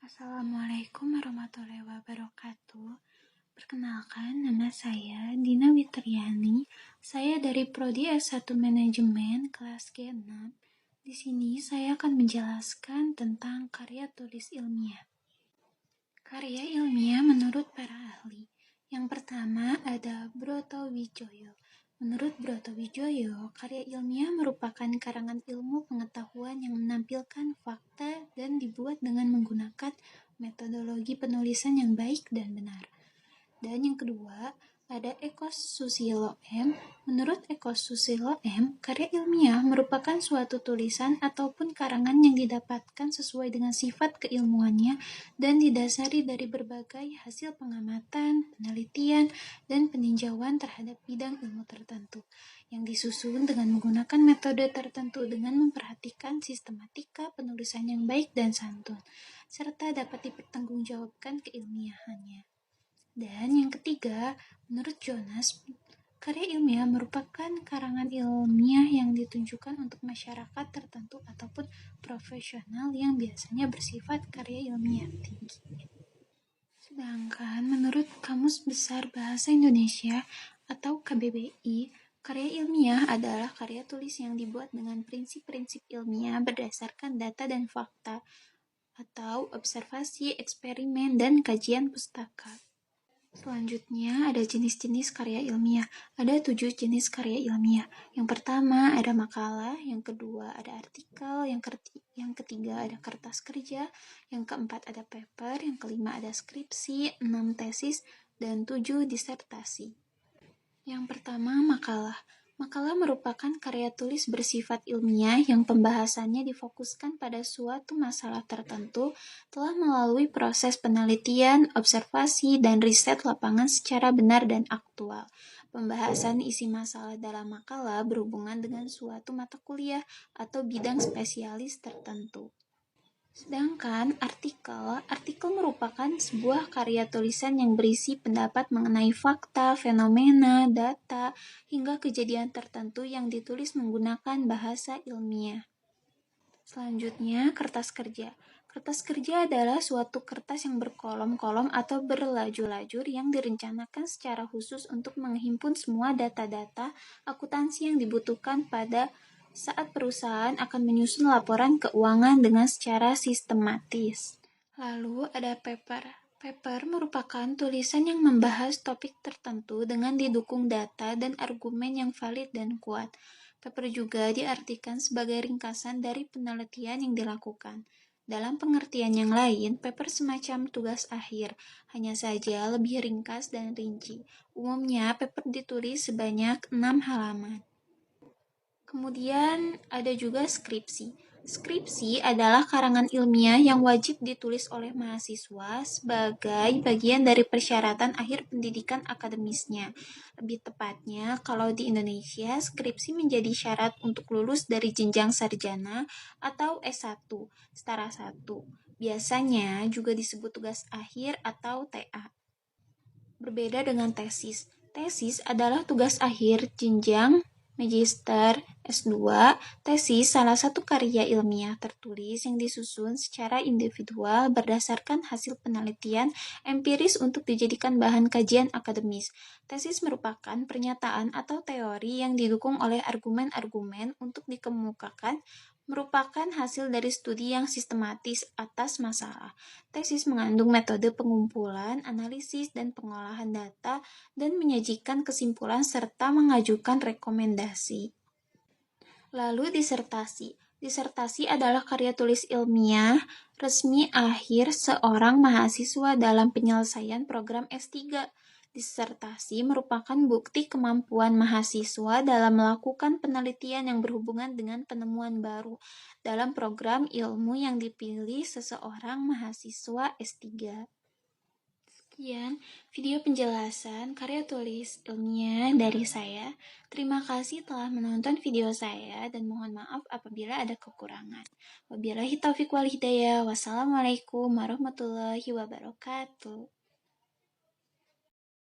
Assalamualaikum warahmatullahi wabarakatuh. Perkenalkan, nama saya Dina Witriani. Saya dari Prodi S1 Manajemen kelas G6. Di sini saya akan menjelaskan tentang karya tulis ilmiah. Karya ilmiah menurut para ahli. Yang pertama ada Broto Wijoyo. Menurut Broto Wijoyo, karya ilmiah merupakan karangan ilmu pengetahuan yang menampilkan fakta dan dibuat dengan menggunakan metodologi penulisan yang baik dan benar. Dan yang kedua, ada Eko Susilo M. Menurut Eko Susilo M., karya ilmiah merupakan suatu tulisan ataupun karangan yang didapatkan sesuai dengan sifat keilmuannya dan didasari dari berbagai hasil pengamatan, penelitian, dan peninjauan terhadap bidang ilmu tertentu, yang disusun dengan menggunakan metode tertentu dengan memperhatikan sistematika penulisan yang baik dan santun, serta dapat dipertanggungjawabkan keilmiahannya. Dan yang ketiga, menurut Jonas, karya ilmiah merupakan karangan ilmiah yang ditunjukkan untuk masyarakat tertentu ataupun profesional yang biasanya bersifat karya ilmiah tinggi. Sedangkan menurut Kamus Besar Bahasa Indonesia atau KBBI, karya ilmiah adalah karya tulis yang dibuat dengan prinsip-prinsip ilmiah berdasarkan data dan fakta atau observasi, eksperimen, dan kajian pustaka. Selanjutnya ada jenis-jenis karya ilmiah. Ada 7 jenis karya ilmiah. Yang pertama ada makalah, yang kedua ada artikel, yang ketiga ada kertas kerja, yang keempat ada paper, yang kelima ada skripsi, 6 tesis, dan 7 disertasi. Yang pertama makalah. Makalah merupakan karya tulis bersifat ilmiah yang pembahasannya difokuskan pada suatu masalah tertentu telah melalui proses penelitian, observasi, dan riset lapangan secara benar dan aktual. Pembahasan isi masalah dalam makalah berhubungan dengan suatu mata kuliah atau bidang spesialis tertentu. Sedangkan artikel merupakan sebuah karya tulisan yang berisi pendapat mengenai fakta, fenomena, data, hingga kejadian tertentu yang ditulis menggunakan bahasa ilmiah. Selanjutnya, kertas kerja. Kertas kerja adalah suatu kertas yang berkolom-kolom atau berlajur-lajur yang direncanakan secara khusus untuk menghimpun semua data-data akuntansi yang dibutuhkan pada saat perusahaan akan menyusun laporan keuangan dengan secara sistematis. Lalu ada paper. Paper merupakan tulisan yang membahas topik tertentu dengan didukung data dan argumen yang valid dan kuat. Paper juga diartikan sebagai ringkasan dari penelitian yang dilakukan. Dalam pengertian yang lain, paper semacam tugas akhir, hanya saja lebih ringkas dan rinci. Umumnya, paper ditulis sebanyak 6 halaman. Kemudian ada juga skripsi. Skripsi adalah karangan ilmiah yang wajib ditulis oleh mahasiswa sebagai bagian dari persyaratan akhir pendidikan akademisnya. Lebih tepatnya, kalau di Indonesia, skripsi menjadi syarat untuk lulus dari jenjang sarjana atau S1, setara 1. Biasanya juga disebut tugas akhir atau TA. Berbeda dengan tesis. Tesis adalah tugas akhir jenjang magister, S2. Tesis salah satu karya ilmiah tertulis yang disusun secara individual berdasarkan hasil penelitian empiris untuk dijadikan bahan kajian akademis. Tesis merupakan pernyataan atau teori yang didukung oleh argumen-argumen untuk dikemukakan, merupakan hasil dari studi yang sistematis atas masalah. Tesis mengandung metode pengumpulan, analisis, dan pengolahan data, dan menyajikan kesimpulan serta mengajukan rekomendasi. Lalu disertasi. Disertasi adalah karya tulis ilmiah resmi akhir seorang mahasiswa dalam penyelesaian program S3. Disertasi merupakan bukti kemampuan mahasiswa dalam melakukan penelitian yang berhubungan dengan penemuan baru dalam program ilmu yang dipilih seseorang mahasiswa S3. Sekian video penjelasan karya tulis ilmiah dari saya. Terima kasih telah menonton video saya dan mohon maaf apabila ada kekurangan. Wabillahi taufiq wal hidayah. Wassalamualaikum warahmatullahi wabarakatuh.